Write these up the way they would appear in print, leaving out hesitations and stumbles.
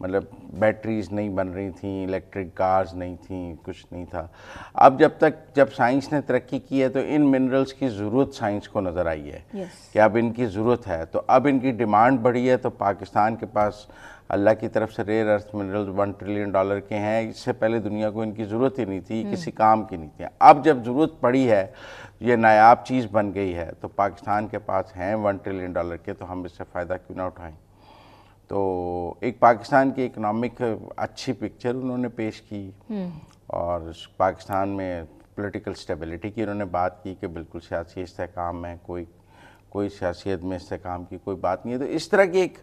مطلب بیٹریز نہیں بن رہی تھیں، الیکٹرک کارز نہیں تھیں، کچھ نہیں تھا. اب جب سائنس نے ترقی کی ہے تو ان منرلز کی ضرورت سائنس کو نظر آئی ہے کہ اب ان کی ضرورت ہے، تو اب ان کی ڈیمانڈ بڑھی ہے. تو پاکستان کے پاس اللہ کی طرف سے ریئر ارتھ منرلز $1 ٹریلین کے ہیں. اس سے پہلے دنیا کو ان کی ضرورت ہی نہیں تھی، کسی کام کی نہیں تھی. اب جب ضرورت پڑی ہے، یہ نایاب چیز بن گئی ہے، تو پاکستان کے پاس ہیں $1 ٹریلین کے، تو ہم اس سے فائدہ کیوں نہ اٹھائیں. تو ایک پاکستان کی اکنامک اچھی پکچر انہوں نے پیش کی، اور پاکستان میں پولیٹیکل سٹیبلٹی کی انہوں نے بات کی کہ بالکل سیاسی استحکام ہے، کوئی سیاست میں استحکام کی کوئی بات نہیں ہے. تو اس طرح کی ایک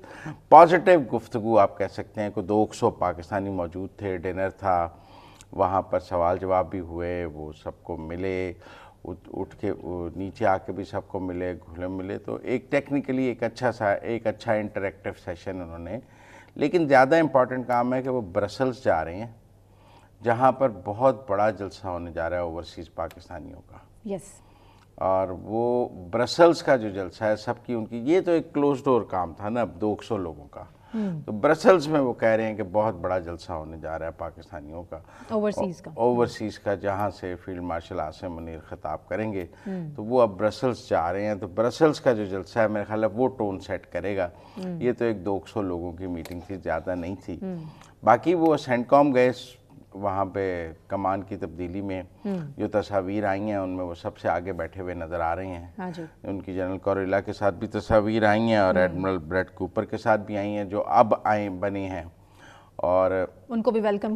پازیٹیو گفتگو آپ کہہ سکتے ہیں. کوئی 200 پاکستانی موجود تھے، ڈنر تھا وہاں پر، سوال جواب بھی ہوئے، وہ سب کو ملے، اٹھ کے نیچے آ کے بھی سب کو ملے، گھلے ملے. تو ایک ٹیکنیکلی ایک اچھا انٹریکٹیو سیشن انہوں نے. لیکن زیادہ امپورٹنٹ کام ہے کہ وہ برسلز جا رہے ہیں، جہاں پر بہت بڑا جلسہ ہونے جا رہا ہے اوورسیز پاکستانیوں کا. اور وہ برسلز کا جو جلسہ ہے سب کی ان کی، یہ تو ایک کلوز ڈور کام تھا نا 200 لوگوں کا. تو برسلز میں وہ کہہ رہے ہیں کہ بہت بڑا جلسہ ہونے جا رہا ہے پاکستانیوں کا، اوورسیز کا، جہاں سے فیلڈ مارشل عاصم منیر خطاب کریں گے. تو وہ اب برسلز جا رہے ہیں. تو برسلز کا جو جلسہ ہے میرے خیال ہے وہ ٹون سیٹ کرے گا. یہ تو ایک 200 لوگوں کی میٹنگ تھی، زیادہ نہیں تھی. باقی وہ سینٹکام گئے، وہاں پہ کمان کی تبدیلی میں جو تصاویر آئی ہیں ان میں وہ سب سے آگے بیٹھے ہوئے نظر آ رہے ہیں. ان کی جنرل کوریلا کے ساتھ بھی تصاویر آئی ہیں، اور ایڈمرل بریٹ کوپر کے ساتھ بھی آئی ہیں، جو اب بنے ہیں. اور ان کو بھی ویلکم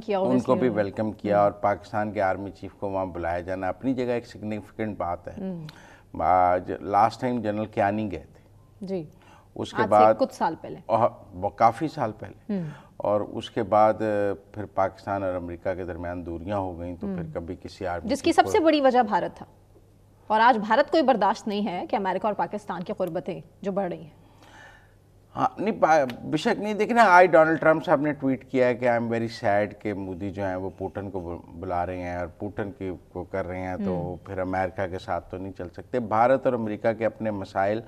کیا، اور پاکستان کے آرمی چیف کو وہاں بلایا جانا اپنی جگہ ایک سگنیفیکنٹ بات ہے. لاسٹ ٹائم جنرل کیانی گئے تھے جی، اس کے بعد کچھ سال پہلے، کافی سال پہلے، اور اس کے بعد پھر پاکستان اور امریکہ کے درمیان دوریاں ہو گئیں. تو پھر کبھی کسی آرمی، جس کی سب سے بڑی وجہ بھارت تھا، اور آج بھارت کو برداشت نہیں ہے کہ امریکہ اور پاکستان کی قربتیں جو بڑھ رہی ہیں. ہاں نہیں، بے شک نہیں. دیکھنا ڈونلڈ ٹرمپ صاحب نے ٹویٹ کیا ہے کہ آئی ایم ویری سیڈ کہ مودی جو ہیں وہ پوٹن کو بلا رہے ہیں اور پوٹن کو کر رہے ہیں، تو پھر امریکہ کے ساتھ تو نہیں چل سکتے. بھارت اور امریکہ کے اپنے مسائل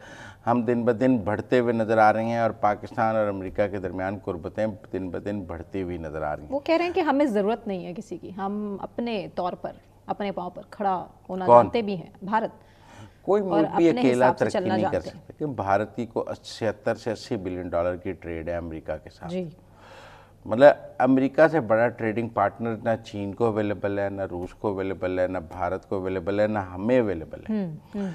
ہم دن بدن بڑھتے ہوئے نظر آ رہے ہیں، اور پاکستان اور امریکہ کے درمیان قربتیں دن بدن بڑھتی ہوئی نظر آ رہی ہیں. وہ کہہ رہے ہیں کہ ہمیں ضرورت نہیں ہے کسی کی، ہم اپنے طور پر اپنے پاؤں پر کھڑا ہونا جانتے بھی ہیں. بھارت کوئی ملک بھی اکیلا ترقی نہیں کر سکتا، کہ بھارت کی کو 70 سے 80 بلین ڈالر کی ٹریڈ ہے امریکہ کے ساتھ. مطلب امریکہ سے بڑا ٹریڈنگ پارٹنر نہ چین کو اویلیبل ہے، نہ روس کو اویلیبل ہے، نہ بھارت کو اویلیبل ہے، نہ ہمیں اویلیبل ہے.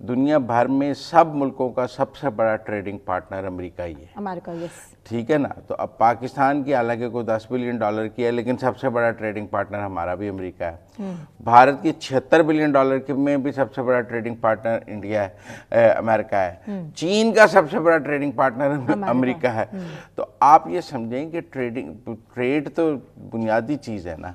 دنیا بھر میں سب ملکوں کا سب سے بڑا ٹریڈنگ پارٹنر امریکہ ہی ہے. امریکہ، ٹھیک ہے نا. تو اب پاکستان کی حالانکہ کوئی 10 بلین ڈالر کی ہے، لیکن سب سے بڑا ٹریڈنگ پارٹنر ہمارا بھی امریکہ ہے. بھارت کی 76 بلین ڈالر کی میں بھی سب سے بڑا ٹریڈنگ پارٹنر انڈیا ہے، امریکہ ہے. چین کا سب سے بڑا ٹریڈنگ پارٹنر امریکہ ہے. تو آپ یہ سمجھیں کہ ٹریڈ تو بنیادی چیز ہے نا.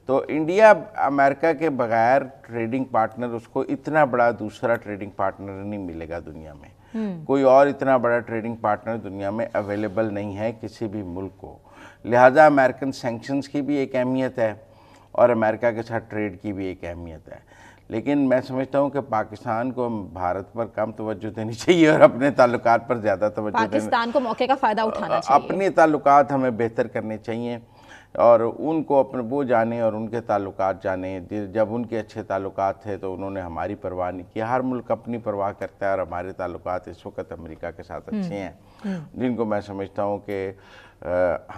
تو انڈیا امریکہ کے بغیر ٹریڈنگ پارٹنر، اس کو اتنا بڑا دوسرا ٹریڈنگ پارٹنر نہیں ملے گا دنیا میں. کوئی اور اتنا بڑا ٹریڈنگ پارٹنر دنیا میں اویلیبل نہیں ہے کسی بھی ملک کو. لہٰذا امریکن سینکشنز کی بھی ایک اہمیت ہے، اور امریکہ کے ساتھ ٹریڈ کی بھی ایک اہمیت ہے. لیکن میں سمجھتا ہوں کہ پاکستان کو بھارت پر کم توجہ دینی چاہیے، اور اپنے تعلقات پر زیادہ توجہ دینی چاہیے. پاکستان کو موقع کا فائدہ اٹھانا چاہیے. اپنے تعلقات ہمیں بہتر کرنے چاہیے، اور ان کو اپنے وہ جانیں اور ان کے تعلقات جانیں. جب ان کے اچھے تعلقات تھے تو انہوں نے ہماری پرواہ نہیں کی. ہر ملک اپنی پرواہ کرتا ہے، اور ہمارے تعلقات اس وقت امریکہ کے ساتھ اچھے ہیں، جن کو میں سمجھتا ہوں کہ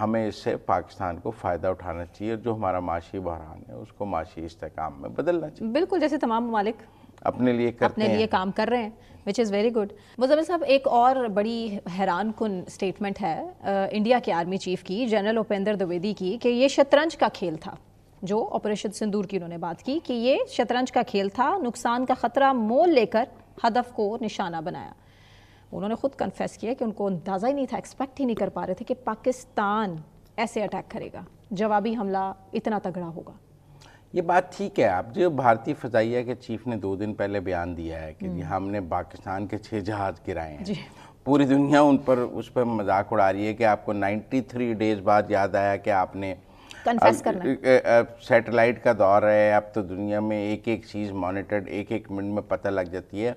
ہمیں اس سے پاکستان کو فائدہ اٹھانا چاہیے، اور جو ہمارا معاشی بحران ہے اس کو معاشی استحکام میں بدلنا چاہیے. بالکل، جیسے تمام ممالک اپنے لیے کام کر رہے ہیں، وچ از ویری گڈ. مزمل صاحب، ایک اور بڑی حیران کن سٹیٹمنٹ ہے انڈیا کے آرمی چیف کی، جنرل اپیندر دویدی کی، کہ یہ شطرنج کا کھیل تھا. جو آپریشن سندور کی انہوں نے بات کی کہ یہ شطرنج کا کھیل تھا، نقصان کا خطرہ مول لے کر ہدف کو نشانہ بنایا. انہوں نے خود کنفیس کیا کہ ان کو اندازہ ہی نہیں تھا، ایکسپیکٹ ہی نہیں کر پا رہے تھے کہ پاکستان ایسے اٹیک کرے گا، جوابی حملہ اتنا تگڑا ہوگا. یہ بات ٹھیک ہے. اب جو بھارتی فضائیہ کے چیف نے 2 دن پہلے بیان دیا ہے کہ ہم نے پاکستان کے 6 جہاز گرائے ہیں. پوری دنیا اس پر مذاق اڑا رہی ہے کہ آپ کو 93 ڈیز بعد یاد آیا کہ آپ نے کنفیس کرنا. سیٹلائٹ کا دور ہے، اب تو دنیا میں ایک ایک چیز مانیٹرڈ ایک منٹ میں پتہ لگ جاتی ہے.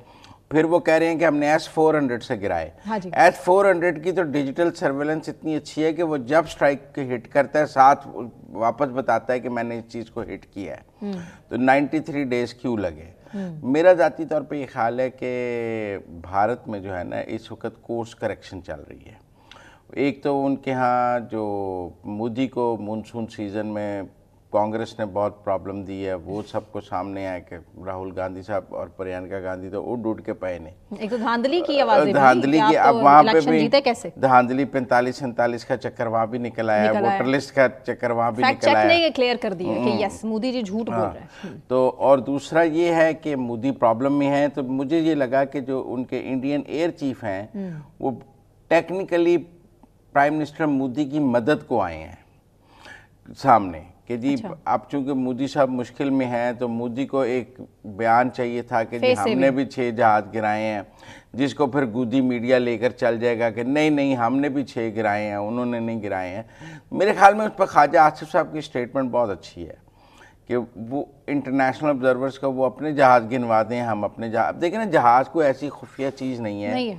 پھر وہ کہہ رہے ہیں کہ ہم نے S-400 سے گرائے. S-400 کی تو ڈیجیٹل سرویلنس اتنی اچھی ہے کہ وہ جب سٹرائک ہٹ کرتا ہے ساتھ واپس بتاتا ہے کہ میں نے اس چیز کو ہٹ کیا ہے. تو 93 ڈیز کیوں لگے؟ میرا ذاتی طور پہ یہ خیال ہے کہ بھارت میں جو ہے نا اس وقت کورس کریکشن چل رہی ہے. ایک تو ان کے ہاں جو مودی کو مونسون سیزن میں کانگریس نے بہت پرابلم دی ہے، وہ سب کو سامنے آئے کہ راہل گاندھی صاحب اور پرینکا گاندھی تو اڑ کے پئے نے. ایک تو دھاندلی کی آوازیں بھی، دھاندلی کی، اب وہاں پہ بھی دھاندلی 45-47 کا چکر وہاں بھی نکل آیا ہے، ووٹر لسٹ کا چکر وہاں بھی نکل آیا ہے. فیکٹ چیک نے یہ کلیئر کر دیا کہ یس مودی جی جھوٹ بول رہے ہیں. تو اور دوسرا یہ ہے کہ مودی پرابلم میں ہے. تو مجھے یہ لگا کہ جو ان کے انڈین ایئر چیف ہیں وہ ٹیکنیکلی پرائم منسٹر مودی کی مدد کو آئے ہیں سامنے کہ جی اب چونکہ مودی صاحب مشکل میں ہیں تو مودی کو ایک بیان چاہیے تھا کہ جی ہم نے بھی 6 جہاز گرائے ہیں، جس کو پھر گودی میڈیا لے کر چل جائے گا کہ نہیں ہم نے بھی 6 گرائے ہیں، انہوں نے نہیں گرائے ہیں. میرے خیال میں اس پر خواجہ آصف صاحب کی سٹیٹمنٹ بہت اچھی ہے کہ وہ انٹرنیشنل آبزرورز کا وہ اپنے جہاز گنوا دیں، ہم اپنے جہاز. اب دیکھیں نا جہاز کوئی ایسی خفیہ چیز نہیں ہے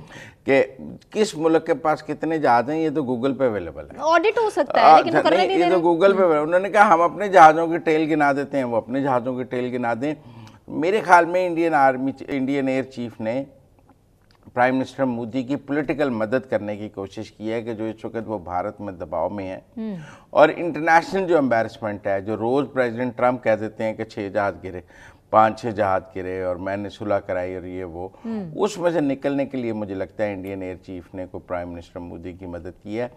کہ کس ملک کے پاس کتنے جہاز ہیں، یہ تو گوگل پہ اویلیبل ہے، آڈٹ ہو سکتا ہے لیکن وہ کرنے نہیں دے رہے. یہ تو گوگل پہ انہوں نے کہا ہم اپنے جہازوں کی ٹیل گنا دیتے ہیں، وہ اپنے جہازوں کی ٹیل گنا دیں. میرے خیال میں انڈین ایئر چیف نے پرائم منسٹر مودی کی پولیٹیکل مدد کرنے کی کوشش کی ہے کہ جو اس وقت وہ بھارت میں دباؤ میں ہے. اور انٹرنیشنل جو امبیرسمنٹ ہے، جو روز پریزیڈنٹ ٹرمپ کہہ دیتے ہیں کہ 6 جہاز گرے، 5-6 جہاز گرے اور میں نے صلح کرائی اور یہ وہ، اس میں سے نکلنے کے لیے مجھے لگتا ہے انڈین ایئر چیف نے کو پرائم منسٹر مودی کی مدد کی ہے.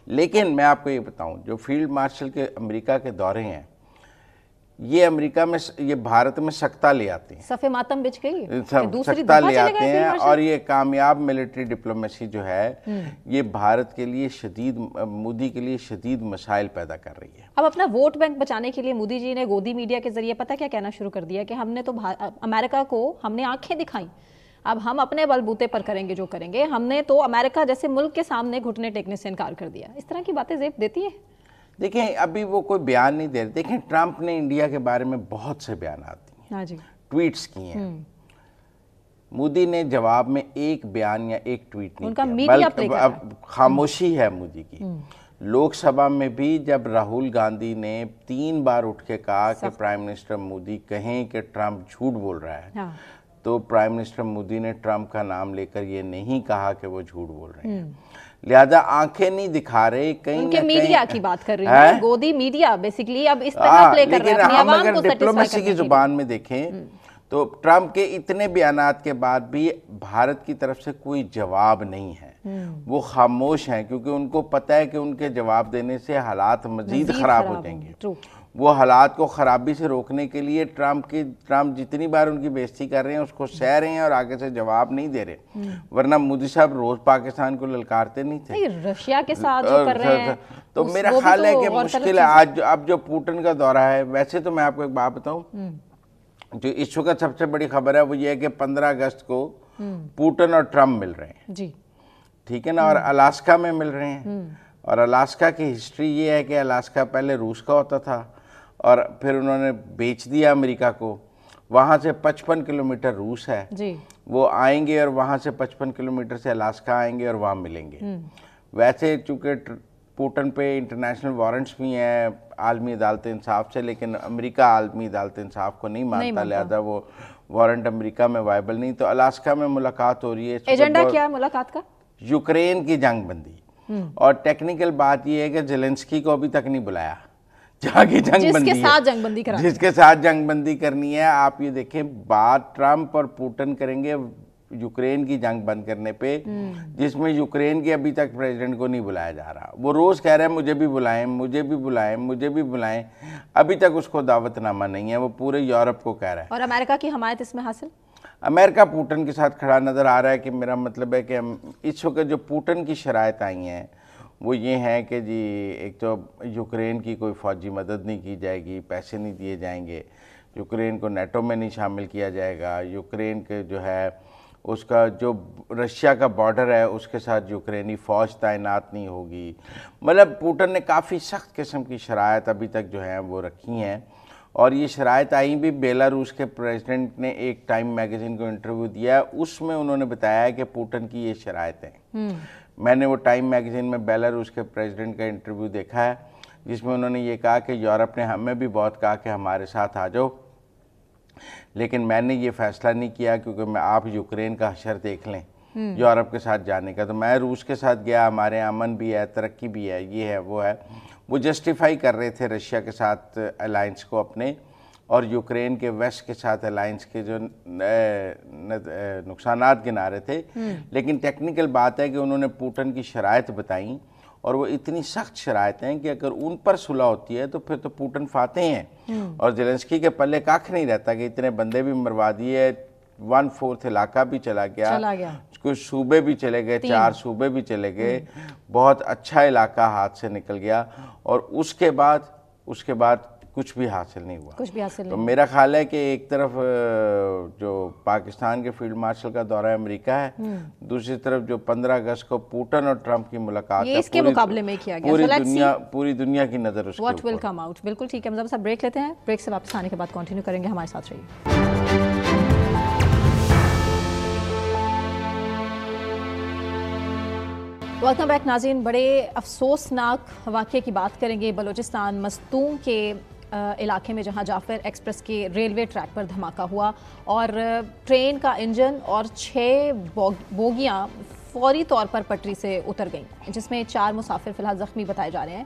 لیکن میں آپ کو یہ بتاؤں جو فیلڈ مارشل کے امریکہ کے دورے ہیں یہ امریکہ میں یہ بھارت میں سکتہ لے آتے ہیں، صفِ ماتم بچ گئی، سکتہ لے آتے ہیں. اور یہ کامیاب ملٹری ڈپلومیسی جو ہے یہ بھارت کے لیے مودی کے لیے شدید مسائل پیدا کر رہی ہے. اب اپنا ووٹ بینک بچانے کے لیے مودی جی نے گودی میڈیا کے ذریعے پتہ کیا کہنا شروع کر دیا کہ ہم نے تو امریکہ کو ہم نے آنکھیں دکھائیں، اب ہم اپنے بل بوتے پر کریں گے جو کریں گے. ہم نے تو امریکہ جیسے ملک کے سامنے گھٹنے ٹیکنے سے انکار کر دیا. اس طرح کی باتیں زیب دیتی ہیں. دیکھیں ابھی وہ کوئی بیان نہیں دے رہے. دیکھیں ٹرمپ نے انڈیا کے بارے میں بہت سے بیانات دیے، ٹویٹس کی ہیں. مودی نے جواب میں ایک بیان یا ایک ٹویٹ نہیں کیا، بلکہ اب خاموشی ہے مودی کی. لوک سبھا میں بھی جب راہل گاندھی نے 3 بار اٹھ کے کہا کہ پرائم منسٹر مودی کہیں کہ ٹرمپ جھوٹ بول رہا ہے، تو پرائم منسٹر مودی نے ٹرمپ کا نام لے کر یہ نہیں کہا کہ وہ جھوٹ بول رہے ہیں. لہذا آنکھیں نہیں دکھا رہے، کہیں ان کے میڈیا کی بات کر رہی ہے، گودی میڈیا بیسیکلی اب اس طرح پلے کر رہا ہے اپنی عوام کو. اگر ڈپلومیسی کی زبان میں دیکھیں تو ٹرمپ کے اتنے بیانات کے بعد بھی بھارت کی طرف سے کوئی جواب نہیں ہے. وہ خاموش ہیں کیونکہ ان کو پتہ ہے کہ ان کے جواب دینے سے حالات مزید خراب ہو جائیں گے. وہ حالات کو خرابی سے روکنے کے لیے ٹرمپ جتنی بار ان کی بےعزتی کر رہے ہیں اس کو سہ رہے ہیں اور آگے سے جواب نہیں دے رہے. ورنہ مودی صاحب روز پاکستان کو للکارتے نہیں تھے. رشیا کے ساتھ جو کر رہے ہیں تو میرا خیال ہے کہ مشکل ہے. اب جو پوٹن کا دورہ ہے، ویسے تو میں آپ کو ایک بات بتاؤں، جو اس وقت سب سے بڑی خبر ہے وہ یہ ہے کہ 15 اگست کو پوٹن اور ٹرمپ مل رہے ہیں، ٹھیک ہے نا، اور الاسکا میں مل رہے ہیں. اور الاسکا کی ہسٹری یہ ہے کہ الاسکا پہلے روس کا ہوتا تھا اور پھر انہوں نے بیچ دیا امریکہ کو. وہاں سے 55 کلومیٹر روس ہے، وہ آئیں گے اور وہاں سے 55 کلومیٹر سے الاسکا آئیں گے اور وہاں ملیں گے. ویسے چونکہ پوٹن پہ انٹرنیشنل وارنٹس بھی ہیں عالمی عدالت انصاف سے، لیکن امریکہ عالمی عدالت انصاف کو نہیں مانتا، لہذا وہ وارنٹ امریکہ میں وائبل نہیں. تو الاسکا میں ملاقات ہو رہی ہے. ایجنڈا کیا ہے ملاقات کا؟ یوکرین کی جنگ بندی. اور ٹیکنیکل بات یہ ہے کہ زیلنسکی کو ابھی تک نہیں بلایا جہاں کی جنگ بندی ہے، جس کے ساتھ جنگ بندی کرنی ہے. آپ یہ دیکھیں بات ٹرمپ اور پوٹن کریں گے یوکرین کی جنگ بند کرنے پہ، جس میں یوکرین کے ابھی تک پریزیڈنٹ کو نہیں بلایا جا رہا. وہ روز کہہ رہے ہیں مجھے بھی بلائیں، مجھے بھی بلائیں، مجھے بھی بلائیں. ابھی تک اس کو دعوت نامہ نہیں ہے. وہ پورے یورپ کو کہہ رہا ہے. اور امریکہ کی حمایت اس میں حاصل؟ امریکہ پوٹن کے ساتھ کھڑا نظر آ رہا ہے. کہ میرا مطلب ہے کہ اس وقت جو پوٹن کی شرائط آئی ہیں وہ یہ ہیں کہ جی ایک تو یوکرین کی کوئی فوجی مدد نہیں کی جائے گی، پیسے نہیں دیے جائیں گے، یوکرین کو نیٹو میں نہیں شامل کیا جائے گا، یوکرین کے جو ہے اس کا جو رشیا کا بارڈر ہے اس کے ساتھ یوکرینی فوج تعینات نہیں ہوگی. مطلب پوٹن نے کافی سخت قسم کی شرائط ابھی تک جو ہیں وہ رکھی ہیں. اور یہ شرائط آئیں بھی بیلاروس کے پریزیڈنٹ نے ایک ٹائم میگزین کو انٹرویو دیا ہے، اس میں انہوں نے بتایا ہے کہ پوٹن کی یہ شرائط ہیں۔ میں نے وہ ٹائم میگزین میں بیلاروس کے پریزیڈنٹ کا انٹرویو دیکھا ہے جس میں انہوں نے یہ کہا کہ یورپ نے ہمیں بھی بہت کہا کہ ہمارے ساتھ آ جاؤ، لیکن میں نے یہ فیصلہ نہیں کیا کیونکہ آپ یوکرین کا حشر دیکھ لیں یورپ کے ساتھ جانے کا، تو میں روس کے ساتھ گیا، ہمارے امن بھی ہے، ترقی بھی ہے، یہ ہے وہ ہے۔ وہ جسٹیفائی کر رہے تھے رشیا کے ساتھ الائنس کو اپنے، اور یوکرین کے ویسٹ کے ساتھ الائنس کے جو نقصانات گنا رہے تھے، لیکن ٹیکنیکل بات ہے کہ انہوں نے پوٹن کی شرائط بتائیں، اور وہ اتنی سخت شرائط ہیں کہ اگر ان پر صلح ہوتی ہے تو پھر تو پوٹن فاتح ہیں، اور زیلنسکی کے پلے کاکھ نہیں رہتا کہ اتنے بندے بھی مروا دیے، 1/4 علاقہ بھی چلا گیا، کچھ صوبے بھی چلے گئے، 4 صوبے بھی چلے گئے، بہت اچھا علاقہ ہاتھ سے نکل گیا، اور اس کے بعد کچھ بھی حاصل نہیں ہوا۔ تو میرا خیال ہے کہ ایک طرف جو پاکستان کے فیلڈ مارشل کا دورہ امریکہ ہے، دوسری طرف جو 15 اگست کو پوٹن اور ٹرمپ کی ملاقات ہے، اس کے مقابلے میں کیا گیا، پوری دنیا کی نظر اس کے واٹ ول کم آؤٹ۔ بالکل ٹھیک ہے، مزید صاحب بریک لیتے ہیں، بریک سے واپس آنے کے بعد کنٹینیو کریں گے، ہمارے ساتھ رہیے۔ ویلکم بیک ناظرین، بڑے افسوسناک واقعے کی بات کریں گے بلوچستان مستونگ کے علاقے میں، جہاں جعفر ایکسپریس کے ریلوے ٹریک پر دھماکہ ہوا اور ٹرین کا انجن اور 6 بوگیاں فوری طور پر پٹری سے اتر گئیں، جس میں 4 مسافر فی الحال زخمی بتائے جا رہے ہیں۔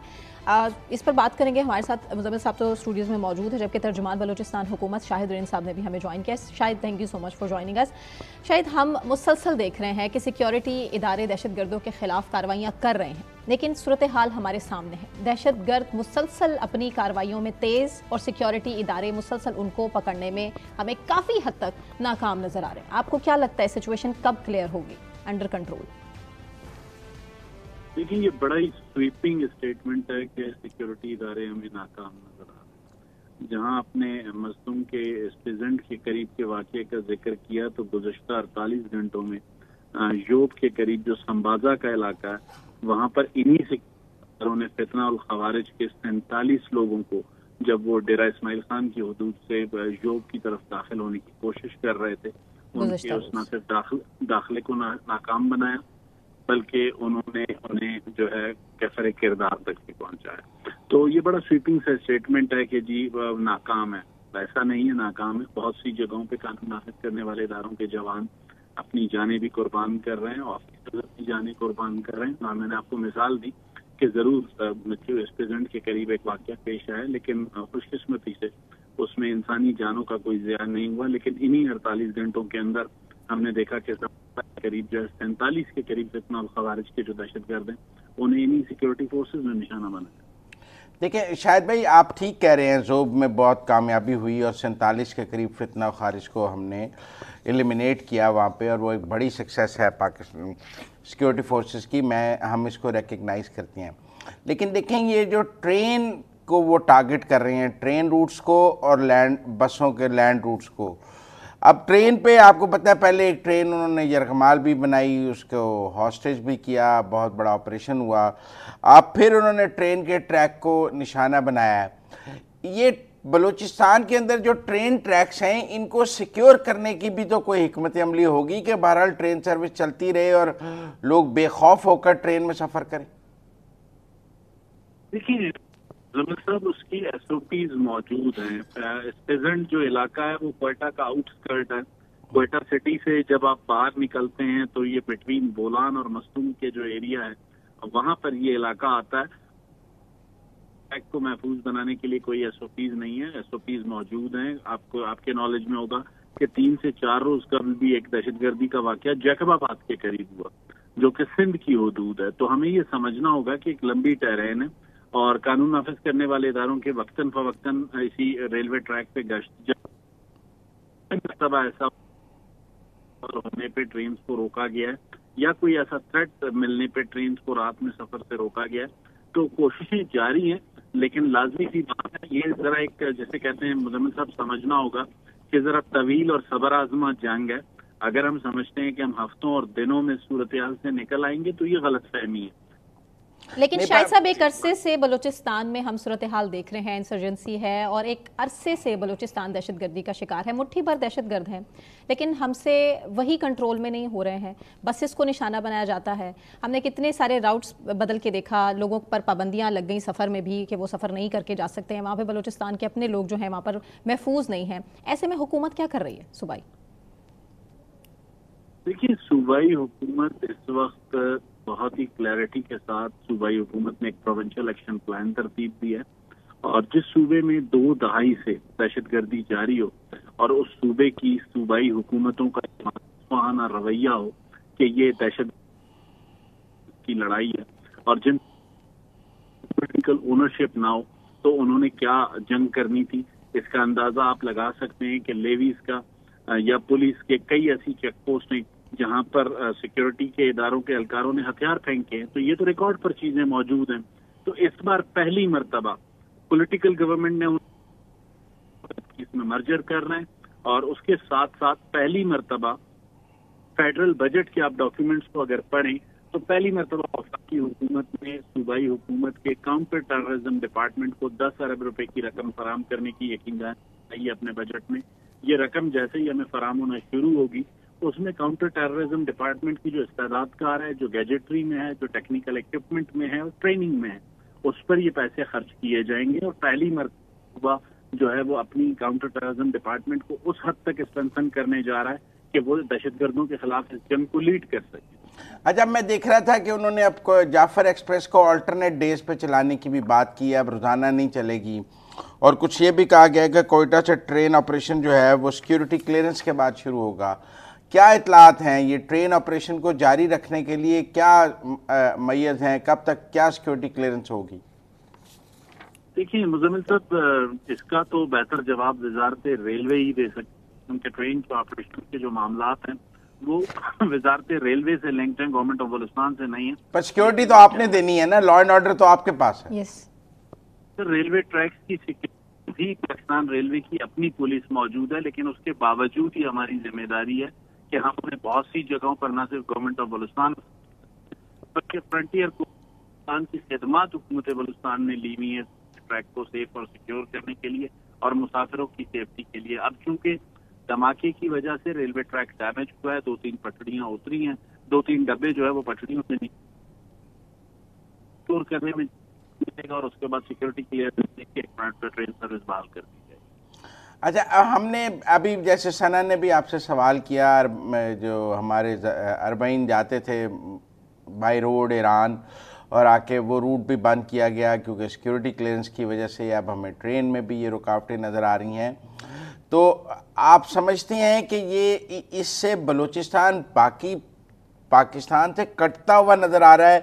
اس پر بات کریں گے، ہمارے ساتھ مزمل صاحب تو اسٹوڈیوز میں موجود ہے، جبکہ ترجمان بلوچستان حکومت شاہد رین صاحب نے بھی ہمیں جوائن کیا۔ Shahid, thank you so much for joining us. Shahid, ہم مسلسل دیکھ رہے ہیں کہ سیکیورٹی ادارے دہشت گردوں کے خلاف کارروائیاں کر رہے ہیں، لیکن صورتحال ہمارے سامنے ہے، دہشت گرد مسلسل اپنی کارروائیوں میں تیز، اور سیکیورٹی ادارے مسلسل ان کو پکڑنے میں ہمیں کافی حد تک ناکام نظر آ رہے ہیں۔ آپ کو کیا لگتا ہے سچویشن کب کلیئر ہوگی، انڈر کنٹرول؟ دیکھیں، یہ بڑا ہی سویپنگ اسٹیٹمنٹ ہے کہ سیکیورٹی ادارے ہمیں ناکام نظر آ رہے ہیں۔ جہاں آپ نے مستونگ کے اسپیزنٹ کے قریب کے واقعے کا ذکر کیا، تو گزشتہ 48 گھنٹوں میں یوب کے قریب جو سمبازا کا علاقہ ہے، وہاں پر انہی سیکیورٹی نے فتنہ الخوارج کے 47 لوگوں کو، جب وہ ڈیرہ اسماعیل خان کی حدود سے یوب کی طرف داخل ہونے کی کوشش کر رہے تھے، ان کے اس نہ صرف داخلے کو ناکام بنایا، بلکہ انہوں نے انہیں جو ہے کیفر کردار تک بھی پہنچایا۔ تو یہ بڑا سویپنگ سا اسٹیٹمنٹ ہے کہ جی ناکام ہے، ایسا نہیں ہے ناکام ہے۔ بہت سی جگہوں پہ قانون نافذ کرنے والے اداروں کے جوان اپنی جانیں بھی قربان کر رہے ہیں، آفیسرز اپنی جانیں قربان کر رہے ہیں۔ اور میں نے آپ کو مثال دی کہ ضرور اسپیزنٹ کے قریب ایک واقعہ پیش آیا، لیکن خوش قسمتی سے اس میں انسانی جانوں کا کوئی ضیاع نہیں ہوا۔ لیکن انہی 48 گھنٹوں کے اندر ہم نے دیکھا کہ قریب جو ہے 47 کے قریب فتنہ الخوارج کے جو دہشت گرد ہیں، انہیں انہی سیکیورٹی فورسز نے نشانہ بنایا۔ دیکھیں شاہد بھائی، آپ ٹھیک کہہ رہے ہیں، زوب میں بہت کامیابی ہوئی اور 47 کے قریب فتنہ الخوارج کو ہم نے ایلیمینیٹ کیا وہاں پہ، اور وہ ایک بڑی سکسیس ہے پاکستان سیکیورٹی فورسز کی، ہم اس کو ریکگنائز کرتے ہیں۔ لیکن دیکھیں، یہ جو ٹرین کو وہ ٹارگٹ کر رہے ہیں، ٹرین روٹس کو اور بسوں کے لینڈ روٹس کو، اب ٹرین پہ آپ کو پتہ ہے پہلے ایک ٹرین انہوں نے یرغمال بھی بنائی، اس کو ہاسٹیج بھی کیا، بہت بڑا آپریشن ہوا، اب پھر انہوں نے ٹرین کے ٹریک کو نشانہ بنایا ہے۔ یہ بلوچستان کے اندر جو ٹرین ٹریکس ہیں، ان کو سیکیور کرنے کی بھی تو کوئی حکمت عملی ہوگی کہ بہرحال ٹرین سروس چلتی رہے اور لوگ بے خوف ہو کر ٹرین میں سفر کریں۔ دیکھیے زمین صاحب، اس کی ایس او پیز موجود ہیں۔ اسپیزنٹ جو علاقہ ہے وہ کوئٹہ کا آؤٹ اسکرٹ ہے۔ کوئٹہ سٹی سے جب آپ باہر نکلتے ہیں تو یہ بٹوین بولان اور مستونگ کے جو ایریا ہے، وہاں پر یہ علاقہ آتا ہے۔ ٹریک کو محفوظ بنانے کے لیے کوئی ایس او پیز نہیں ہے، ایس او پیز موجود ہیں۔ آپ کے نالج میں ہوگا کہ 3 سے 4 روز قبل بھی ایک دہشت گردی کا واقعہ جیکب آباد کے قریب ہوا، جو کہ سندھ کی حدود ہے۔ تو ہمیں یہ سمجھنا ہوگا کہ ایک لمبی ٹیرین ہے، اور قانون نافذ کرنے والے اداروں کے وقتاً فوقتاً اسی ریلوے ٹریک پہ گشت مرتبہ ایسا ہونے پہ ٹرینز کو روکا گیا ہے، یا کوئی ایسا تھریٹ ملنے پہ ٹرینز کو رات میں سفر سے روکا گیا ہے، تو کوششیں جاری ہیں۔ لیکن لازمی سی بات ہے، یہ ذرا ایک جیسے کہتے ہیں مزمل صاحب، سمجھنا ہوگا کہ ذرا طویل اور صبر آزما جنگ ہے۔ اگر ہم سمجھتے ہیں کہ ہم ہفتوں اور دنوں میں صورتحال سے نکل آئیں گے تو یہ غلط فہمی ہے۔ لیکن شاہد صاحب ایک عرصے سے بلوچستان میں ہم صورتحال دیکھ رہے ہیں، انسرجنسی ہے اور ایک عرصے سے بلوچستان دہشت گردی کا شکار ہے، مٹھی بھر دہشت گرد ہیں، لیکن ہم سے وہی کنٹرول میں نہیں ہو رہے ہیں، بسز کو نشانہ بنایا جاتا ہے، ہم نے کتنے سارے راؤٹس بدل کے دیکھا، لوگوں پر پابندیاں لگ گئیں سفر میں بھی کہ وہ سفر نہیں کر کے جا سکتے ہیں، وہاں پہ بلوچستان کے اپنے لوگ جو ہیں وہاں پر محفوظ نہیں ہیں، ایسے میں حکومت کیا کر رہی ہے صوبائی؟ دیکھیے صوبائی حکومت اس وقت بہت ہی کلیئرٹی کے ساتھ صوبائی حکومت نے ایک پروونشل ایکشن پلان ترتیب دی ہے، اور جس صوبے میں 2 دہائی سے دہشت گردی جاری ہو اور اس صوبے کی صوبائی حکومتوں کا مانوسانہ رویہ ہو کہ یہ دہشت کی لڑائی ہے، اور جن پولیٹیکل اونرشپ نہ ہو تو انہوں نے کیا جنگ کرنی تھی، اس کا اندازہ آپ لگا سکتے ہیں کہ لیویز کا یا پولیس کے کئی ایسی چیک پوسٹ ہیں جہاں پر سیکیورٹی کے اداروں کے اہلکاروں نے ہتھیار پھینکے ہیں، تو یہ تو ریکارڈ پر چیزیں موجود ہیں۔ تو اس بار پہلی مرتبہ پولیٹیکل گورنمنٹ نے اس میں مرجر کرنا ہے، اور اس کے ساتھ ساتھ پہلی مرتبہ فیڈرل بجٹ کے آپ ڈاکیومنٹس کو اگر پڑھیں تو پہلی مرتبہ وفاقی حکومت نے صوبائی حکومت کے کاؤنٹر ٹیررزم ڈپارٹمنٹ کو 10 ارب روپے کی رقم فراہم کرنے کی یقین دہانی ہے اپنے بجٹ میں۔ یہ رقم جیسے ہی ہمیں فراہم ہونا شروع ہوگی اس میں کاؤنٹر ٹیررزم ڈپارٹمنٹ کی جو استعداد کار ہے، جو گیجٹری میں ہے، جو ٹیکنیکل اکوپمنٹ میں ہے اور ٹریننگ میں ہے، اس پر یہ پیسے خرچ کیے جائیں گے، اور پہلی مرتبہ جو ہے وہ اپنی کاؤنٹر ٹیررزم ڈپارٹمنٹ کو اس حد تک اسٹرینتھن کرنے جا رہا ہے کہ وہ دہشت گردوں کے خلاف اس جنگ کو لیڈ کر سکے۔ اچھا، میں دیکھ رہا تھا کہ انہوں نے اب جعفر ایکسپریس کو آلٹرنیٹ ڈیز پہ چلانے کی بھی بات کی ہے، اب روزانہ نہیں چلے گی، اور کچھ یہ بھی کہا گیا ہے کہ کوئٹہ سے ٹرین آپریشن جو ہے وہ سیکیورٹی کلیئرنس کے بعد شروع ہوگا۔ کیا اطلاعات ہیں یہ ٹرین آپریشن کو جاری رکھنے کے لیے، کیا میعاد ہیں، کب تک کیا سیکیورٹی کلیئرنس ہوگی؟ دیکھیں مزمل صاحب، اس کا تو بہتر جواب وزارت ریلوے ہی دے سکتے ہیں، کیونکہ ٹرین کے آپریشن کے جو معاملات ہیں وہ وزارت ریلوے سے لنکڈ ہیں، گورنمنٹ آف بلوچستان سے نہیں ہے۔ پر سیکیورٹی تو آپ نے دینی ہے نا، لا اینڈ آرڈر تو آپ کے پاس ہے۔ یس ریلوے ٹریکس کی سیکیورٹی بھی پاکستان ریلوے کی اپنی پولیس موجود ہے، لیکن اس کے باوجود ہی ہماری ذمہ داری ہے کہ ہم انہیں بہت سی جگہوں پر نہ صرف گورنمنٹ آف بلوچستان بلکہ فرنٹیئر کو کی خدمات حکومت بلوچستان نے لی ہوئی ہیں ٹریک کو سیف اور سیکیور کرنے کے لیے اور مسافروں کی سیفٹی کے لیے۔ اب چونکہ دھماکے کی وجہ سے ریلوے ٹریک ڈیمیج ہوا ہے، 2-3 پٹڑیاں اتری ہیں، 2-3 ڈبے جو ہے وہ پٹڑیوں سے سیکیور کرنے میں ملے گا، اور اس کے بعد سیکیورٹی کلیئر ٹرین سروس بحال کر دی جائے گی۔ اچھا، ہم نے ابھی جیسے ثنا نے بھی آپ سے سوال کیا، جو ہمارے اربعین جاتے تھے بائی روڈ ایران، اور آ کے وہ روٹ بھی بند کیا گیا کیونکہ سیکیورٹی کلیئرنس کی وجہ سے اب ہمیں ٹرین میں بھی یہ رکاوٹیں نظر آ رہی ہیں، تو آپ سمجھتے ہیں کہ یہ اس سے بلوچستان باقی پاکستان سے کٹتا ہوا نظر آ رہا ہے؟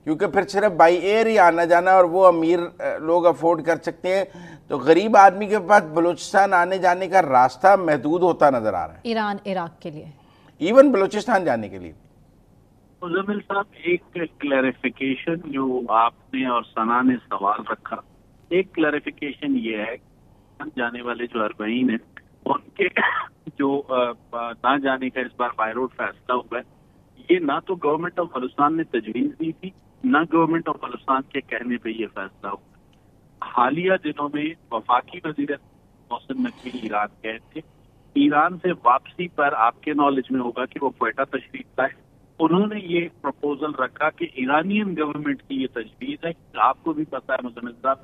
کیونکہ پھر صرف بائی ایئر ہی آنا جانا اور وہ امیر لوگ افورڈ کر سکتے ہیں، تو غریب آدمی کے پاس بلوچستان آنے جانے کا راستہ محدود ہوتا نظر آ رہا ہے، ایران عراق کے لیے، ایون بلوچستان جانے کے لیے۔ مزمل صاحب، ایک کلیریفیکیشن جو آپ نے اور ثنا نے سوال رکھا، ایک کلیریفیکیشن یہ ہے کہ جانے والے جو اربعین ہیں ان کے جو نہ جانے کا اس بار بائی روڈ فیصلہ ہوا ہے، یہ نہ تو گورنمنٹ آف بلوچستان نے تجویز دی تھی، نہ گورنمنٹ آف بلوچستان کے کہنے پہ یہ فیصلہ ہوا۔ حالیہ دنوں میں وفاقی وزیر محسن نقوی ایران گئے تھے، ایران سے واپسی پر آپ کے نالج میں ہوگا کہ وہ کوئٹہ تشریف لائے، انہوں نے یہ پروپوزل رکھا کہ ایرانین گورنمنٹ کی یہ تجویز ہے، آپ کو بھی پتا ہے مزمل صاحب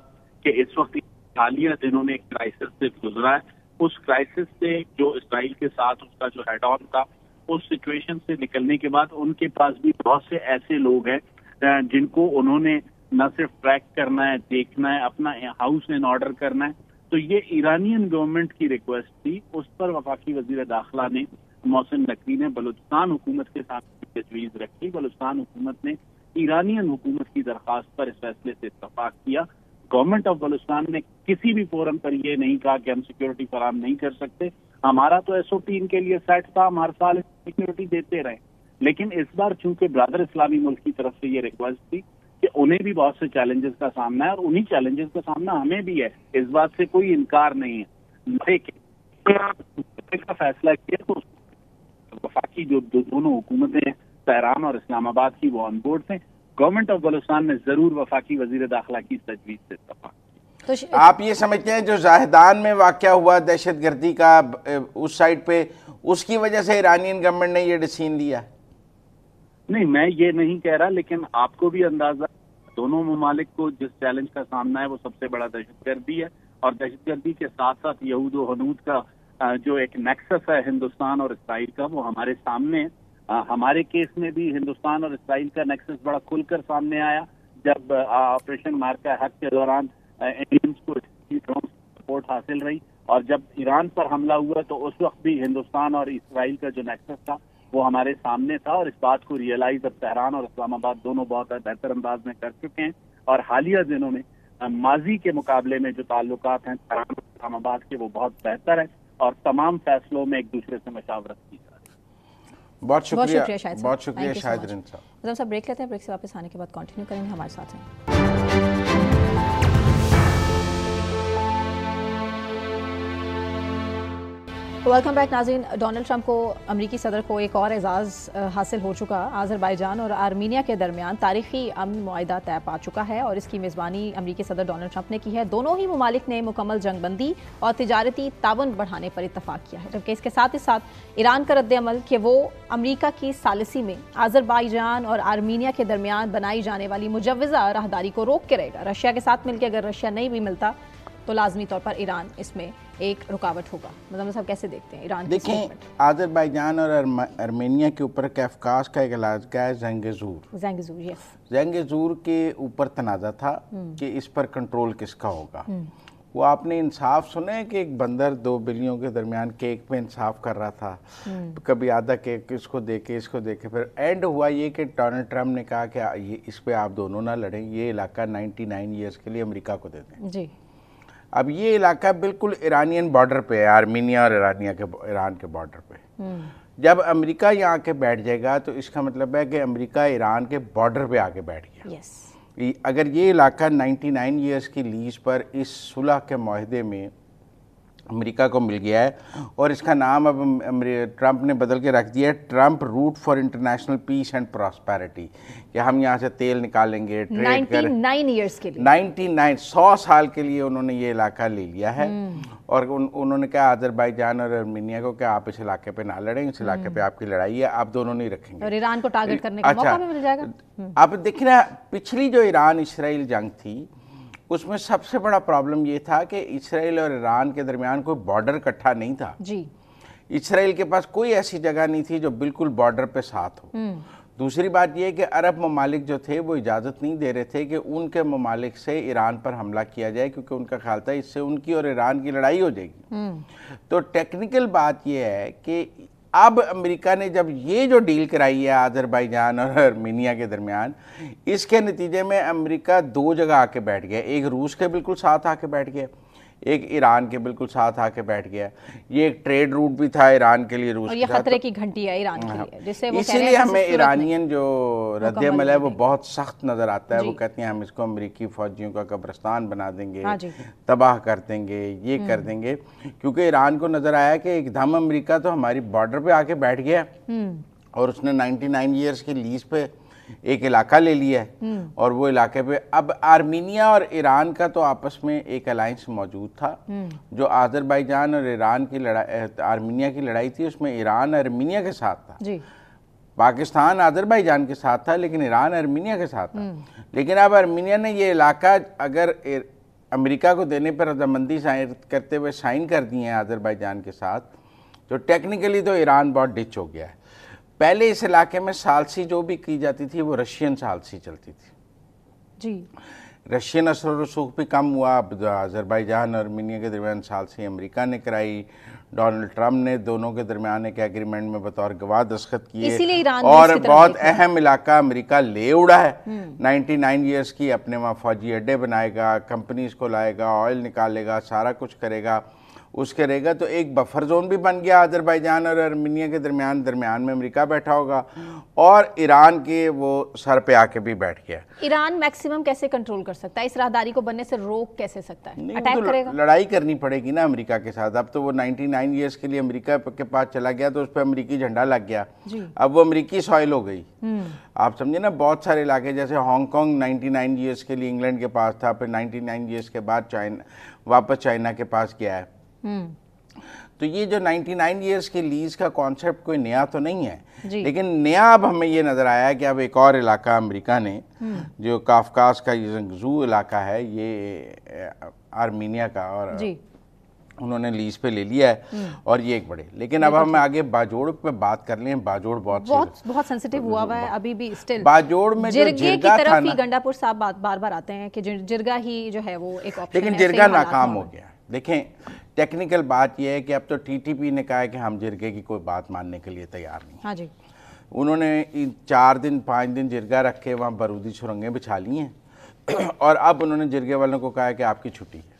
کہ اس وقت حالیہ دنوں میں ایک کرائسس سے گزرا ہے، اس کرائسس سے جو اسرائیل کے ساتھ اس کا جو ہیڈ آن تھا، اس سچویشن سے نکلنے کے بعد ان کے پاس بھی بہت سے ایسے لوگ ہیں جن کو انہوں نے نہ صرف ٹریک کرنا ہے، دیکھنا ہے، اپنا ہاؤس ان آرڈر کرنا ہے، تو یہ ایرانین گورنمنٹ کی ریکویسٹ تھی، اس پر وفاقی وزیر داخلہ نے محسن نقوی نے بلوچستان حکومت کے ساتھ تجویز رکھی، بلوچستان حکومت نے ایرانین حکومت کی درخواست پر اس فیصلے سے اتفاق کیا۔ گورنمنٹ آف بلوچستان نے کسی بھی فورم پر یہ نہیں کہا کہ ہم سیکیورٹی فراہم نہیں کر سکتے، ہمارا تو ایس او پی ان کے لیے سیٹ تھا، ہم ہر سال سیکیورٹی دیتے رہے، لیکن اس بار چونکہ برادر اسلامی ملک کی طرف سے یہ ریکویسٹ تھی کہ انہیں بھی بہت سے چیلنجز کا سامنا ہے، اور انہی چیلنجز کا سامنا ہمیں بھی ہے، اس بات سے کوئی انکار نہیں ہے، لیکن کا فیصلہ کیا تو وفاقی جو دونوں حکومتیں تہران اور اسلام آباد کی وہ آن بورڈ تھے، گورنمنٹ آف بلوچستان نے ضرور وفاقی وزیر داخلہ کی تجویز سے اتفاق کیا۔ آپ یہ سمجھتے ہیں جو زاہدان میں واقعہ ہوا دہشت گردی کا اس سائٹ پہ، اس کی وجہ سے ایرانین گورنمنٹ نے یہ ڈیسیژن لیا؟ نہیں، میں یہ نہیں کہہ رہا، لیکن آپ کو بھی اندازہ دونوں ممالک کو جس چیلنج کا سامنا ہے وہ سب سے بڑا دہشت گردی ہے، اور دہشت گردی کے ساتھ ساتھ یہود و حنود کا جو ایک نیکسس ہے ہندوستان اور اسرائیل کا، وہ ہمارے سامنے ہے۔ ہمارے کیس میں بھی ہندوستان اور اسرائیل کا نیکسس بڑا کھل کر سامنے آیا جب آپریشن مارکا حق کے دوران انڈینز کو ڈرون سپورٹ حاصل رہی، اور جب ایران پر حملہ ہوا تو اس وقت بھی ہندوستان اور اسرائیل کا جو نیکسس تھا وہ ہمارے سامنے تھا، اور اس بات کو ریئلائز اب تہران اور اسلام آباد دونوں بہت بہتر انداز میں کر چکے ہیں، اور حالیہ دنوں میں ماضی کے مقابلے میں جو تعلقات ہیں تہران اور اسلام آباد کے وہ بہت بہتر ہیں، اور تمام فیصلوں میں ایک دوسرے سے مشاورت کی جا رہی ہے۔ بہت شکریہ شاہد بہت شکریہ شاہد رند صاحب۔ صاحب بریک لیتے ہیں، بریک سے واپس آنے کے بعد کنٹینیو کریں گے، ہمارے ساتھ ہیں۔ ویلکم بیک ناظرین، ڈونلڈ ٹرمپ کو امریکی صدر کو ایک اور اعزاز حاصل ہو چکا۔ آذربائیجان اور آرمینیا کے درمیان تاریخی امن معاہدہ طے پا چکا ہے، اور اس کی میزبانی امریکی صدر ڈونلڈ ٹرمپ نے کی ہے۔ دونوں ہی ممالک نے مکمل جنگ بندی اور تجارتی تعاون بڑھانے پر اتفاق کیا ہے، جبکہ اس کے ساتھ ہی ساتھ ایران کا رد عمل کہ وہ امریکہ کی ثالثی میں آذربائیجان اور آرمینیا کے درمیان بنائی جانے والی مجوزہ راہداری کو روک کے رہے گا۔ رشیا کے ساتھ مل کے اگر رشیا نہیں بھی ملتا تو لازمی طور پر ایران اس میں ایک رکاوٹ ہوگا۔ مزمل صاحب کیسے دیکھتے ہیں ایران کی دیکھیں، آذربائیجان اور ارمینیا کے اوپر کیفکاس کا ایک علاقہ ہے زنگ زور۔ زنگ زور کے اوپر تنازع تھا کہ اس پر کنٹرول کس کا ہوگا۔ وہ آپ نے انصاف سنا ہے کہ ایک بندر دو بلیوں کے درمیان کیک پہ انصاف کر رہا تھا، کبھی آدھا کیک اس کو دے کے اس کو دے کے، پھر اینڈ ہوا یہ کہ ڈونلڈ ٹرمپ نے کہا کہ اس پہ آپ دونوں نہ لڑیں، یہ علاقہ 99 ایئرز کے لیے امریکہ کو دے دیں۔ جی، اب یہ علاقہ بالکل ایرانین بارڈر پہ ہے، آرمینیا اور ایران کے بارڈر پہ۔ جب امریکہ یہاں کے بیٹھ جائے گا تو اس کا مطلب ہے کہ امریکہ ایران کے بارڈر پہ آ کے بیٹھ گیا۔ اگر یہ علاقہ 99 ایئرز کی لیز پر اس صلح کے معاہدے میں امریکہ کو مل گیا ہے، اور اس کا نام اب ٹرمپ نے بدل کے رکھ دیا ہے Trump Route for International Peace and Prosperity, کہ ہم یہاں سے تیل نکالیں گے، ٹریڈ کریں۔ 99 ایئرز کے لیے 100 سال کے لیے انہوں نے یہ علاقہ لے لیا ہے، اور انہوں نے کہا آذربائیجان اور ارمینیا کو کہ آپ اس علاقے پہ نہ لڑیں، اس علاقے پہ آپ کی لڑائی ہے، آپ دونوں نہیں رکھیں گے، اور ایران کو ٹارگٹ کرنے کا موقع بھی مل جائے گا۔ اب دیکھیں نا، پچھلی جو ایران اسرائیل جنگ تھی اس میں سب سے بڑا پرابلم یہ تھا کہ اسرائیل اور ایران کے درمیان کوئی بارڈر اکٹھا نہیں تھا۔ جی، اسرائیل کے پاس کوئی ایسی جگہ نہیں تھی جو بالکل بارڈر پہ ساتھ ہو۔ دوسری بات یہ کہ عرب ممالک جو تھے وہ اجازت نہیں دے رہے تھے کہ ان کے ممالک سے ایران پر حملہ کیا جائے، کیونکہ ان کا خیال تھا اس سے ان کی اور ایران کی لڑائی ہو جائے گی۔ تو ٹیکنیکل بات یہ ہے کہ اب امریکہ نے جب یہ جو ڈیل کرائی ہے آذربائیجان اور ارمینیا کے درمیان، اس کے نتیجے میں امریکہ دو جگہ آ کے بیٹھ گیا، ایک روس کے بالکل ساتھ آ کے بیٹھ گیا، ایک ایران کے بالکل ساتھ آ کے بیٹھ گیا۔ یہ ایک ٹریڈ روٹ بھی تھا ایران کے لیے، روس اور کے یہ ساتھ، خطرے کی گھنٹی ہے ایران کے لیے، جس سے وہ اسی لیے ہمیں ایرانین جو رد عمل ہے وہ بہت سخت نظر آتا ہے۔ وہ کہتے ہیں ہم اس کو امریکی فوجیوں کا قبرستان بنا دیں گے، تباہ کر دیں گے، یہ کر دیں گے، کیونکہ ایران کو نظر آیا کہ ایک دم امریکہ تو ہماری بارڈر پہ آ کے بیٹھ گیا، اور اس نے 99 ایئرز کی لیز پہ ایک علاقہ لے لیا ہے، اور وہ علاقے پہ اب آرمینیا اور ایران کا تو آپس میں ایک الائنس موجود تھا۔ جو آذربائیجان اور ایران کی لڑائی، آرمینیا کی لڑائی تھی، اس میں ایران ارمینیا کے ساتھ تھا، پاکستان آذربائیجان کے ساتھ تھا، لیکن ایران ارمینیا کے ساتھ تھا۔ لیکن اب ارمینیا نے یہ علاقہ اگر امریکہ کو دینے پر رضامندی کرتے ہوئے سائن کر دی ہیں آذربائیجان کے ساتھ، تو ٹیکنیکلی تو ایران بہت ڈچ ہو گیا ہے۔ پہلے اس علاقے میں ثالثی جو بھی کی جاتی تھی وہ رشین ثالثی چلتی تھی، جی، رشین اثر و رسوخ بھی کم ہوا۔ آذربائیجان اور ارمینیا کے درمیان ثالثی امریکہ نے کرائی، ڈونلڈ ٹرمپ نے دونوں کے درمیان ایک ایگریمنٹ میں بطور گواہ دستخط کیے، اور بہت اہم علاقہ امریکہ لے اڑا ہے 99 ایئرز کی، اپنے وہاں فوجی اڈے بنائے گا، کمپنیز کو لائے گا، آئل نکالے گا، سارا کچھ کرے گا، اس کرے گا تو ایک بفر زون بھی بن گیا آذربائیجان اور ارمینیا کے درمیان میں امریکہ بیٹھا ہوگا اور ایران کے وہ سر پہ آ کے بھی بیٹھ گیا. ایران میکسیمم کیسے کنٹرول کر سکتا ہے اس راہداری کو بننے سے روک کیسے سکتا ہے؟ اٹیک کرے گا؟ لڑائی کرنی پڑے گی نا امریکہ کے ساتھ. اب تو وہ 99 ایئرس کے لیے امریکہ کے پاس چلا گیا تو اس پہ امریکی جھنڈا لگ گیا, اب وہ امریکی سوائل ہو گئی. آپ سمجھے نا, بہت سارے علاقے جیسے ہانگ کانگ 99 ایئرس کے لیے انگلینڈ کے پاس تھا, پھر 99 ایئرس کے بعد واپس چائنا کے پاس گیا ہے. تو یہ جو 99 ایئرس کی لیز کا کانسیپٹ کوئی نیا تو نہیں ہے, لیکن نیا اب ہمیں یہ نظر آیا کہ اب ایک اور علاقہ امریکہ نے, جو کافکاز کا یہ زنگزو علاقہ ہے, یہ آرمینیا کا, اور انہوں نے لیز پہ لے لیا ہے اور یہ ایک بڑے. لیکن اب ہم آگے باجوڑ پہ بات کر لیں. باجوڑ بہت سینسیٹیو ہوا ہوا ہے ابھی بھی اسٹل. باجوڑ میں جو جرگے کی طرف ہی گنڈا پور صاحب بار بار آتے ہیں کہ جرگہ ہی جو ہے وہ ایک آپشن ہے, لیکن جرگہ ناکام ہو گیا. دیکھیں ٹیکنیکل بات یہ ہے کہ اب تو ٹی ٹی پی نے کہا ہے کہ ہم جرگے کی کوئی بات ماننے کے لیے تیار نہیں. ہاں جی, انہوں نے 4 دن 5 دن جرگہ رکھ کے وہاں بارودی سرنگیں بچھا لی ہیں اور اب انہوں نے جرگے والوں کو کہا ہے کہ آپ کی چھٹی ہے.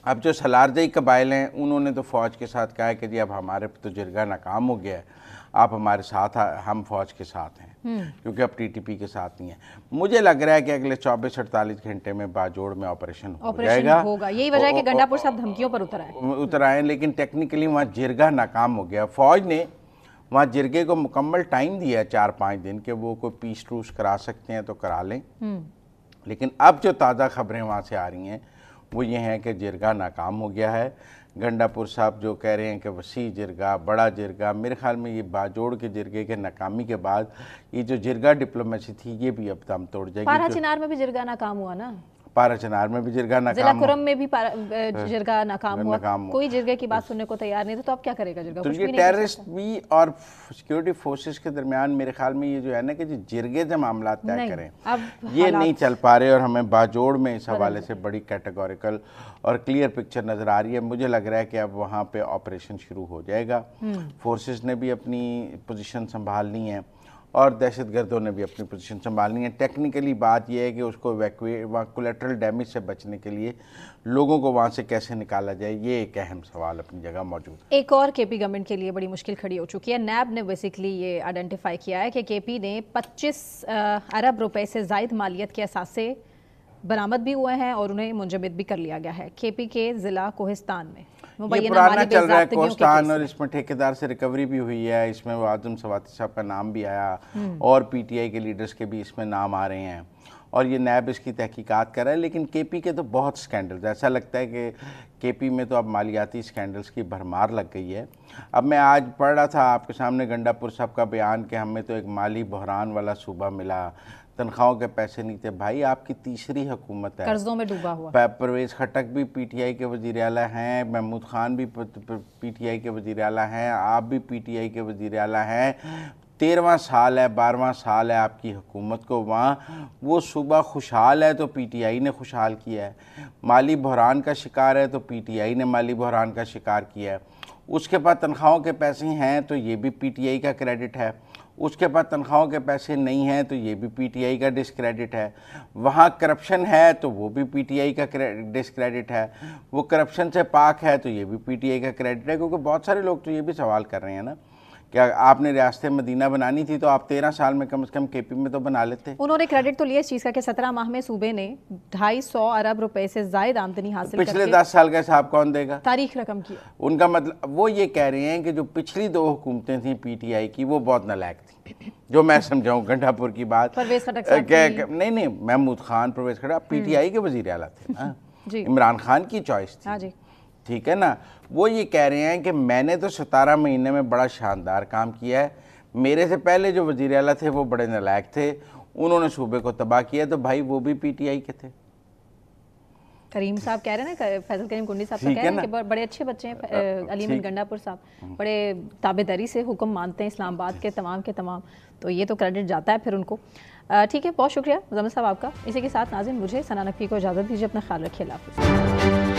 اب جو سلاردئی قبائل ہیں انہوں نے تو فوج کے ساتھ کہا ہے کہ جی اب ہمارے تو جرگہ ناکام ہو گیا ہے, آپ ہمارے ساتھ, ہم فوج کے ساتھ ہیں, کیونکہ اب ٹی ٹی پی کے ساتھ نہیں ہے. مجھے لگ رہا ہے کہ اگلے 24-48 گھنٹے میں باجوڑ میں آپریشن ہو جائے گا. یہی وجہ ہے کہ گنڈا پور صاحب دھمکیوں پر اتر آئے, لیکن ٹیکنیکلی وہاں جرگہ ناکام ہو گیا. فوج نے وہاں جرگے کو مکمل ٹائم دیا ہے 4-5 دن کہ وہ کوئی پیس ٹروس کرا سکتے ہیں تو کرا لیں. لیکن اب جو تازہ خبریں وہاں سے آ رہی ہیں وہ یہ ہیں کہ جرگہ ناکام ہو گیا ہے. گنڈا پور صاحب جو کہہ رہے ہیں کہ وسیع جرگہ, بڑا جرگہ, میرے خیال میں یہ باجوڑ کے جرگے کے ناکامی کے بعد یہ جو جرگہ ڈپلومیسی تھی یہ بھی اب دم توڑ جائے گی. پارا چنار میں بھی جرگہ ناکام ہوا نا, پارا چنار میں بھی جرگہ ناکام ضلع کرم میں بھی جرگہ ناکام ہوا. کوئی جرگے کی بات سننے کو تیار نہیں تھا, تو اب کیا کرے گا جرگہ؟ تو یہ ٹیررسٹ بھی اور سیکیورٹی فورسز کے درمیان میرے خیال میں یہ جو ہے نا کہ جرگے سے معاملات طے کریں, یہ نہیں چل پا رہے. اور ہمیں باجوڑ میں اس حوالے سے بڑی کیٹیگوریکل اور کلیئر پکچر نظر آ رہی ہے. مجھے لگ رہا ہے کہ اب وہاں پہ آپریشن شروع ہو جائے گا. فورسز نے بھی اپنی پوزیشن سنبھالنی ہے اور دہشت گردوں نے بھی اپنی پوزیشن سنبھالنی ہے. ٹیکنیکلی بات یہ ہے کہ اس کو وہاں کولیٹرل ڈیمیج سے بچنے کے لیے لوگوں کو وہاں سے کیسے نکالا جائے, یہ ایک اہم سوال اپنی جگہ موجود ہے. ایک اور کے پی گورنمنٹ کے لیے بڑی مشکل کھڑی ہو چکی ہے. نیب نے بیسکلی یہ آئیڈینٹیفائی کیا ہے کہ کے پی نے 25 ارب روپے سے زائد مالیت کے اثاثے برآمد بھی ہوئے ہیں اور انہیں منجمد بھی کر لیا گیا ہے کے پی کے ضلع کوہستان میں. یہ پرانا چل رہا ہے کوہستان, اور اس میں ٹھیکیدار سے ریکوری بھی ہوئی ہے. اس میں وہ اعظم سواتی صاحب کا نام بھی آیا اور پی ٹی آئی کے لیڈرز کے بھی اس میں نام آ رہے ہیں اور یہ نیب اس کی تحقیقات کر رہا ہے. لیکن کے پی کے تو بہت سکینڈلز, ایسا لگتا ہے کہ کے پی میں تو اب مالیاتی سکینڈلز کی بھرمار لگ گئی ہے. اب میں آج پڑھ رہا تھا آپ کے سامنے گنڈا پور صاحب کا بیان کہ ہمیں تو ایک مالی بحران والا صوبہ ملا, تنخواہوں کے پیسے نہیں تھے. بھائی آپ کی تیسری حکومت ہے, قرضوں میں ڈوبا ہوا. پرویز خٹک بھی پی ٹی آئی کے وزیر اعلیٰ ہیں, محمود خان بھی پی ٹی آئی کے وزیر اعلیٰ ہیں, آپ بھی پی ٹی آئی کے وزیر اعلیٰ ہیں. 13واں سال ہے, 12واں سال ہے آپ کی حکومت کو. وہاں وہ صوبہ خوشحال ہے تو پی ٹی آئی نے خوشحال کیا ہے, مالی بحران کا شکار ہے تو پی ٹی آئی نے مالی بحران کا شکار کیا ہے. اس کے پاس تنخواہوں کے پیسے ہیں تو یہ بھی پی ٹی آئی کا کریڈٹ ہے, اس کے پاس تنخواہوں کے پیسے نہیں ہیں تو یہ بھی پی ٹی آئی کا ڈسکریڈٹ ہے. وہاں کرپشن ہے تو وہ بھی پی ٹی آئی کا ڈسکریڈٹ ہے. وہ کرپشن سے پاک ہے تو یہ بھی پی ٹی آئی کا کریڈٹ ہے. کیونکہ بہت سارے لوگ تو یہ بھی سوال کر رہے ہیں نا کہ آپ نے ریاست مدینہ بنانی تھی تو آپ 13 سال میں کم از کم کے پی میں تو بنا لیتے. انہوں نے کریڈٹ تو لیا اس چیز کا کہ 17 ماہ میں صوبے نے 250 ارب روپے سے زائد آمدنی حاصل کر کے پچھلے 10 سال کا حساب کون دے گا؟ تاریخ رقم کیا. ان کا مطلب وہ یہ کہہ رہے ہیں کہ جو پچھلی 2 حکومتیں تھیں پی ٹی آئی کی وہ بہت نالائق تھیں. جو میں سمجھاؤں گنڈا پور کی بات, پرویز خٹک صاحب نہیں Mahmood Khan, Pervez Khattak P T I کے وزیر اعلیٰ تھے نا, جی عمران خان کی چوائس تھی. ہاں جی, ٹھیک ہے نا. وہ یہ کہہ رہے ہیں کہ میں نے تو 17 مہینے میں بڑا شاندار کام کیا ہے, میرے سے پہلے جو وزیر اعلیٰ تھے وہ بڑے نالائق تھے, انہوں نے صوبے کو تباہ کیا. تو بھائی وہ بھی پی ٹی آئی کے تھے. کریم صاحب کہہ رہے ہیں نا, فیصل کریم کنڈی صاحب کہہ رہے ہیں کہ بڑے اچھے بچے ہیں علی احمد گنڈا پور صاحب, بڑے تابعداری سے حکم مانتے ہیں اسلام آباد کے تمام. تو یہ تو کریڈٹ جاتا ہے پھر ان کو. ٹھیک ہے, بہت شکریہ مزمل صاحب آپ کا. اسی کے ساتھ ناظرین مجھے ثنا نقوی کو اجازت دیجیے, اپنا خیال رکھیے, اللہ حافظ.